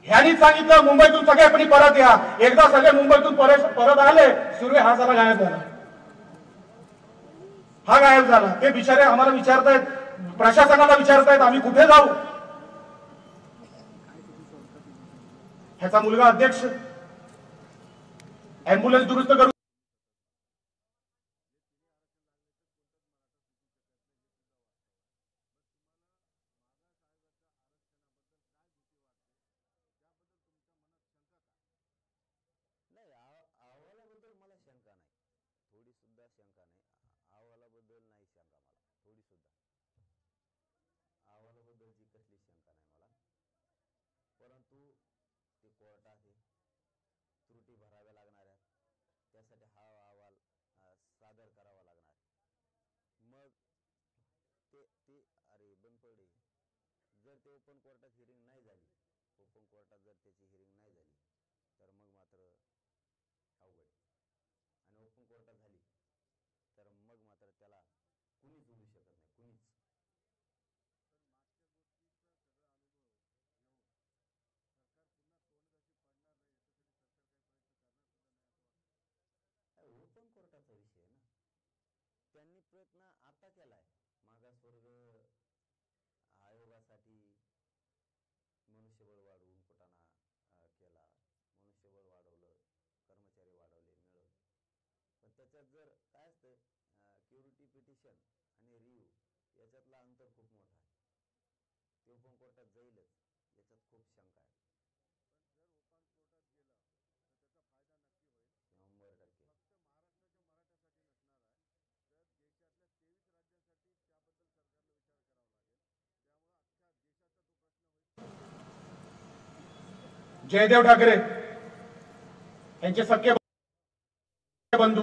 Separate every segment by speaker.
Speaker 1: ह्यांनी सांगितलं मुंबईतून सगळे परत या. एकदा सगळे मुंबईतून परत आले, सुर्वे हा जरा गायब झाला. हा गायब झाला. ते बिचारे आम्हाला विचारतायत, प्रशासनाला विचारतायत आम्ही कुठे जाऊ. ह्याचा मुलगा अध्यक्ष, अँब्युलन्स दुरुस्त करू
Speaker 2: नाही. अहवालाबद्दल मला शंका नाही, थोडी सुद्धा शंका नाही. अहवालाबद्दल नाही शंका मला, थोडी सुद्धा. अहवालाबद्दलची कसली शंका नाही मला. परंतु ते कोर्टात आहे, त्रुटी भराव्या लागणार आहेत. त्यासाठी हा अहवाल सादर करावा लागणार. मग ते ते अरे बंद पडे, जर ते ओपन कोर्टात हिअरिंग नाही झाली, ओपन कोर्टात जर त्याची हिअरिंग नाही झाली, तर मग मात्र अवघड. आणि ओपन कोर्टात झाली तर मग मात्र त्याला कुणीच उडू शकत नाही, कुणीच. ओपन कोर्टाचा विषय आहे ना. त्यांनी प्रयत्न आता केलाय, मागासवर्ग आयोगासाठी मनुष्यबळ वाढवून कुटाणा केला, मनुष्यबळ वाढवलं, कर्मचारी वाढवले, मिळवले. पण त्याच्यात जर काय असतं, क्युरिटी पिटिशन आणि रिव्ह्यू याच्यातला अंतर खूप मोठा आहे. ते ओपन कोर्टात जाईलच याच्यात खूप शंका आहे. 100%
Speaker 1: जयदेव ठाकरे यांचे सख्खे बंधू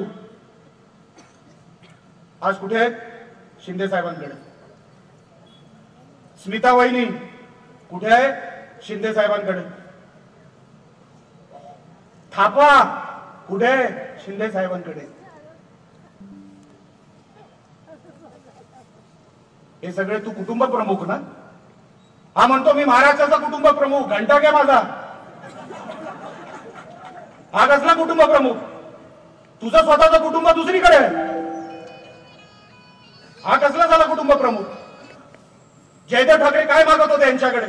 Speaker 1: आज कुठे आहेत? शिंदे साहेबांकडे. स्मिता वहिनी कुठे आहे? शिंदे साहेबांकडे. थापा कुठे आहे? शिंदे साहेबांकडे. हे सगळे तू कुटुंब प्रमुख ना? हा म्हणतो मी महाराष्ट्राचा कुटुंब प्रमुख. घंटा घ्या माझा. हा कसला कुटुंब प्रमुख? तुझं स्वतःचं कुटुंब दुसरीकडे आहे. हा कसला झाला कुटुंब प्रमुख? जयदेव ठाकरे काय मागत होते यांच्याकडे?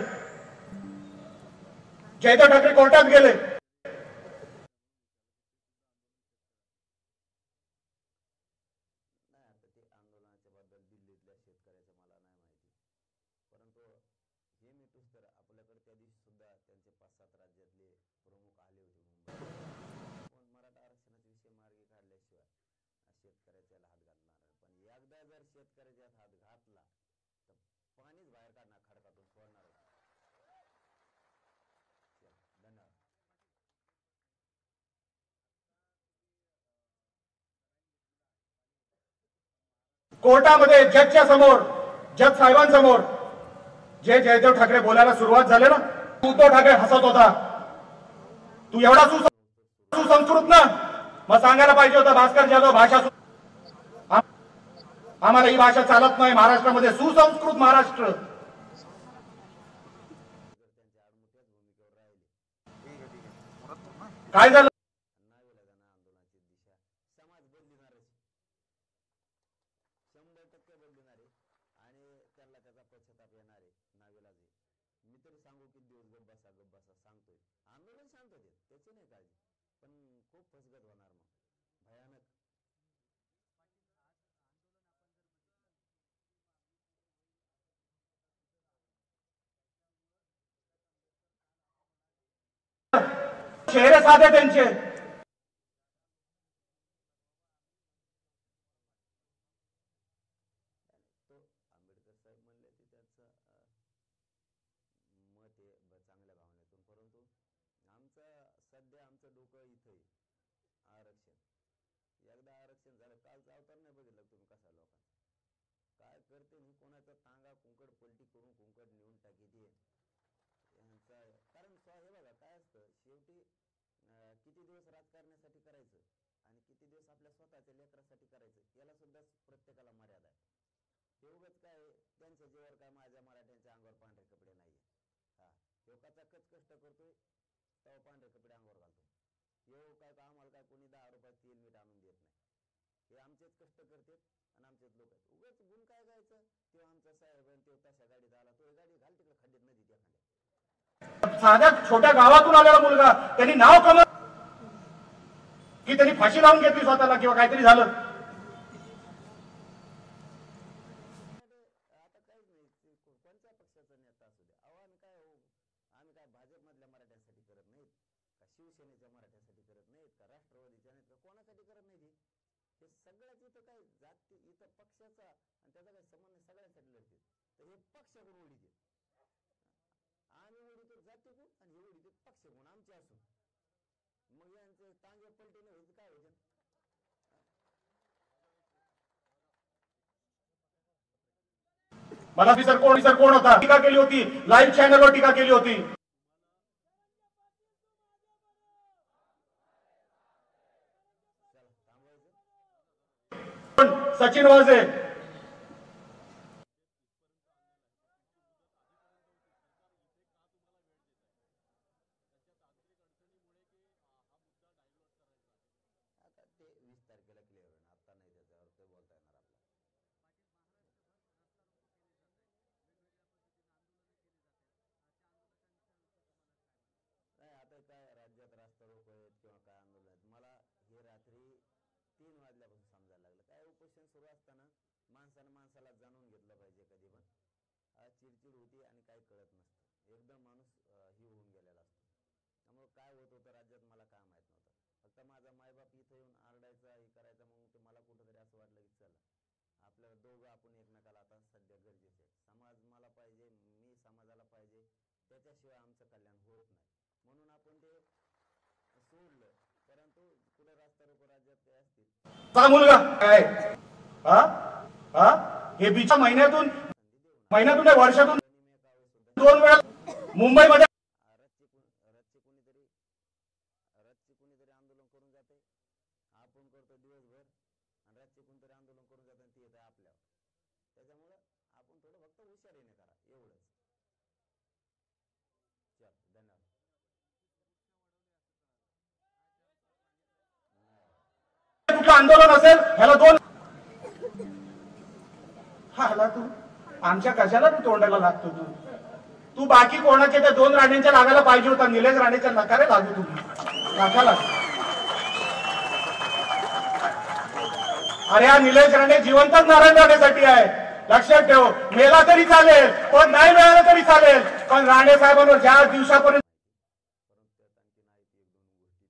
Speaker 1: जयदेव ठाकरे कोर्टात गेले.
Speaker 2: नाही, आता ते आंदोलनाच्या बद्दल दिल्लीतल्या शेतकऱ्याचं मला नाही माहिती. परंतु हे मिठूस तर आपल्याकडे त्या दिवशी सुद्धा त्यांचे 5-7 राज्यातले प्रमुख आले होते मुंबईत. पण मराठा आरक्षणाचा विषय मार्गी काढल्याशिवाय शेतकऱ्याच्या हात घालणार. पण एकदा जर शेतकऱ्याच्या हात घातला तर पाणीच बाहेर काढणार, खडकातून सोडणार. धन्यवाद.
Speaker 1: कोर्टामध्ये जजच्या समोर, जज साहेबांसमोर जे जयदेव ठाकरे बोलायला सुरुवात झाले ना, उद्धव ठाकरे हसत होता. तू एवढा सुसंस्कृत ना, मग सांगायला पाहिजे होता भास्कर जाधव भाषा आम्हाला ही भाषा चालत नाही महाराष्ट्रामध्ये. सुसंस्कृत महाराष्ट्र. काय झालं?
Speaker 2: आंदोलनाची दिशा समाज बदलणारच, 100% बदलणार आहे. आणि त्यांना त्याचा पश्चाताप येणार आहे, नाविलाज आहे. मी तरी सांगू किती दिवस गप बसा सांगतोय. आंदोलन शांत होते, त्याची नाही काळजी, पण खूप फसगत होणार मग, भयानक.
Speaker 1: चेहरे साधे त्यांचे.
Speaker 2: तो आंबेडकर साहेब म्हणले ते त्याचं मत आहे चांगल्या भावनेतून. परंतु सध्या आमचं डोकं इथं आहे, आरक्षण. एकदा आरक्षण झालं, कालचा अवतार नाही बघितलं तुम्ही कसा लोकांना काय करते मी, कोणाचा तांगा कुंकड पलटी करून कुंकड नेऊन टाकीते यांचा. कारण हे बघा काय असतं शेवटी, किती दिवस राजकारणासाठी करायचं आणि किती दिवस आपल्या स्वतःच्या लेकरासाठी करायचं, याला सुद्धा प्रत्येकाला मर्यादा आहे. एवढंच काय त्यांच्या जीवावर काय माझ्या मराठ्यांच्या अंगावर पांढरे कपडे नाहीये. हा, लोकांचा कच कष्ट करतोय तेव्हा पांढरे कपडे अंगावर घालतो. येऊ काय का आम्हाला काय कोणी 10 रुपयात तेल मीठ आणून देत नाही. हे आमचेच कष्ट करतात आणि आमचेच लोक आहेत. उगाच गुण काय गायचं, तेव्हा आमचा साहेब आणि तेव्हा तशा गाडीत आला, तो गाडी घाल तिकडे खड्डीत नदी त्या खंड्यात.
Speaker 1: साध्या छोट्या गावातून आलेला मुलगा त्यांनी नाव कमवलं की त्यांनी फाशी लावून घेतली स्वतःला किंवा काहीतरी झालं.
Speaker 2: आता काहीच नाही, कोणत्या पक्षाचा नेता असू द्या, अहो आम्ही काय भाजपमधल्या मराठ्यांसाठी करत नाहीत का, शिवसेनेच्या मराठ्यांसाठी करत नाहीत का, राष्ट्रवादीच्या नाहीत का, कोणासाठी करत नाही. हे सगळ्याच इथं काय जाती, इथं पक्षाचा आणि त्याचा काही संबंध नाही, सगळ्यांसाठी लढते. तर हे पक्षाकडून उडीते, आम्ही उडीतो जातीकडून आणि हे उडीते पक्षाकडून आमचे असून. मग यांचे टांगे पलटे नाही व्हायचं काय होतं.
Speaker 1: मला सर कोण होता टीका केली होती, लाईव्ह चॅनलवर टीका केली होती. सचिन वाझे
Speaker 2: आता ते 20 तारखेला क्लिअर होईल, आता नाही त्याच्यावर ते बोलता येणार आपल्याला. नाही आता काय राज्यात रास्ता रोको आहेत किंवा काय आंदोलन आहेत, मला हे रात्री 3 वाजल्यापासून समजायला लागलं. काय उपोषण सुरू असताना माणसानं माणसाला जाणून घेतलं पाहिजे. कधी पण चिडचिड होती आणि काही कळत नसतं, एकदम माणूस ही होऊन गेलेला असतो. त्यामुळे काय होत होतं राज्यात मला काय माहित नव्हतं. फक्त माझा मायबाप इथं येऊन आरडायचा, हे करायचा, मग ते मला कुठंतरी असं वाटलं की चला आपल्याला दोघं आपण एकमेकाला आता सध्या गरजेचे आहे. समाज मला पाहिजे, मी समाजाला पाहिजे, त्याच्याशिवाय आमचं कल्याण होत नाही. म्हणून आपण ते सोडलं. परंतु कुठे रास्ता रोको राज्यात काय असतील
Speaker 1: मुलगा काय हे बीच्या महिन्यातून वर्षातून 2 वेळा मुंबईमध्ये
Speaker 2: रथचे कुणीतरी आंदोलन करून जाते, आपण करतो दिवसभर, आणि रथचे कोणतरी आंदोलन करून जाते आणि ते येतं आपल्यावर. त्याच्यामुळं आपण थोडं फक्त हुशारीने करा, एवढंच. चल धन्यवाद.
Speaker 1: कुठलं आंदोलन असेल ह्याला 2 हाला तू आमच्या कशाला तू तोंडाला लागतो. तू बाकी कोणाच्या त्या 2 राणेंच्या लागायला पाहिजे होता, निलेश राणेच्या नकारे लागू तुम्ही नाकाला. अरे हा निलेश राणे जिवंतच नारायण राणेसाठी आहे, लक्षात ठेव. मेला तरी चालेल, पण नाही मिळालं तरी चालेल, पण राणे साहेबांवर ज्या दिवसापर्यंत
Speaker 2: परंतु त्यात आणखी नाही, 1-2 गोष्टी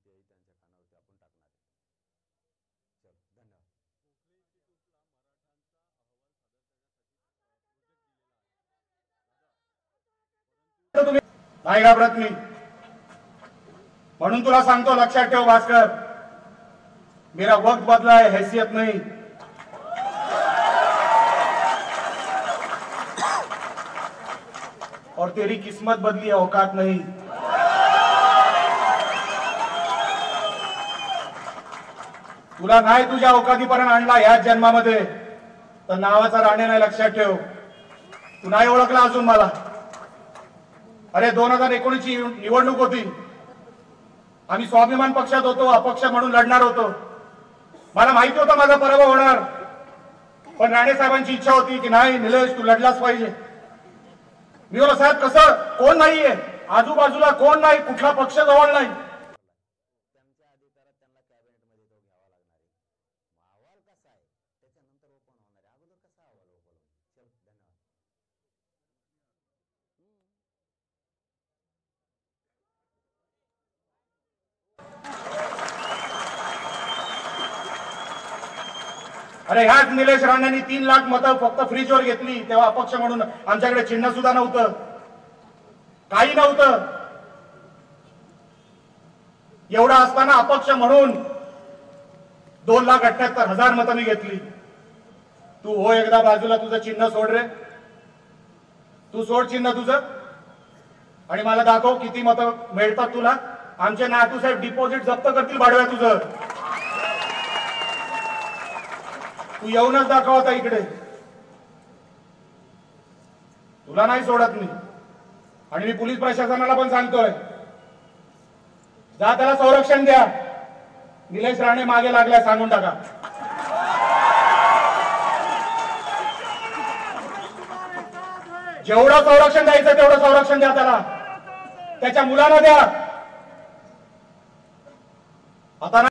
Speaker 2: तेही त्यांच्या कानावरती आपण टाकणार आहे. चल धन्यवाद.
Speaker 1: तुम्ही नाही घाबरत मी, म्हणून तुला सांगतो लक्षात ठेव भास्कर, मेरा वक्त बदला है, हैसियत नहीं. और तेरी किस्मत बदली है, औकात नहीं. तुला नाही तुझ्या औकातीपर्यंत आणला याच जन्मामध्ये तर नावाचा राणे नाही, लक्षात ठेव. तू नाही ओळखला अजून मला. अरे 2019 ची निवडणूक होती, आम्ही स्वाभिमान पक्षात होतो, अपक्ष म्हणून लढणार होतो. मला माहिती होतं माझा पराभव होणार, पण राणे साहेबांची इच्छा होती की नाही निलेश तू लढलाच पाहिजे. मी बोला साहेब कसं, कोण नाहीये आजूबाजूला, कोण नाही, कुठला पक्ष जवळ नाही.
Speaker 2: त्यांच्या अधिकारात त्यांना कॅबिनेटमध्ये तो घ्यावा लागणार आहे. अहवाल कसा आहे त्याच्यानंतर ओपन होणार आहे, अगोदर कसा अहवाल ओपन होईल. चल धन्यवाद.
Speaker 1: अरे ह्याच निलेश राणेंनी 3 लाख मतं फक्त फ्रीजवर घेतली, तेव्हा अपक्ष म्हणून आमच्याकडे चिन्ह सुद्धा नव्हतं, काही नव्हतं. एवढं असताना अपक्ष म्हणून 2,78,000 मतं मी घेतली. तू हो एकदा बाजूला, तुझं चिन्ह सोड रे, तू सोड चिन्ह तुझं आणि मला दाखव किती मतं मिळतात तुला. आमचे नातू साहेब डिपॉझिट जप्त करतील भाडव्या तुझं. तू येऊनच दाखव आता इकडे, तुला नाही सोडत मी. आणि मी पोलीस प्रशासनाला पण सांगतोय, जा त्याला संरक्षण द्या. निलेश राणे मागे लागलाय सांगून टाका. जेवढं संरक्षण द्यायचं तेवढं संरक्षण द्या त्याला, त्याच्या मुलांना द्या. आता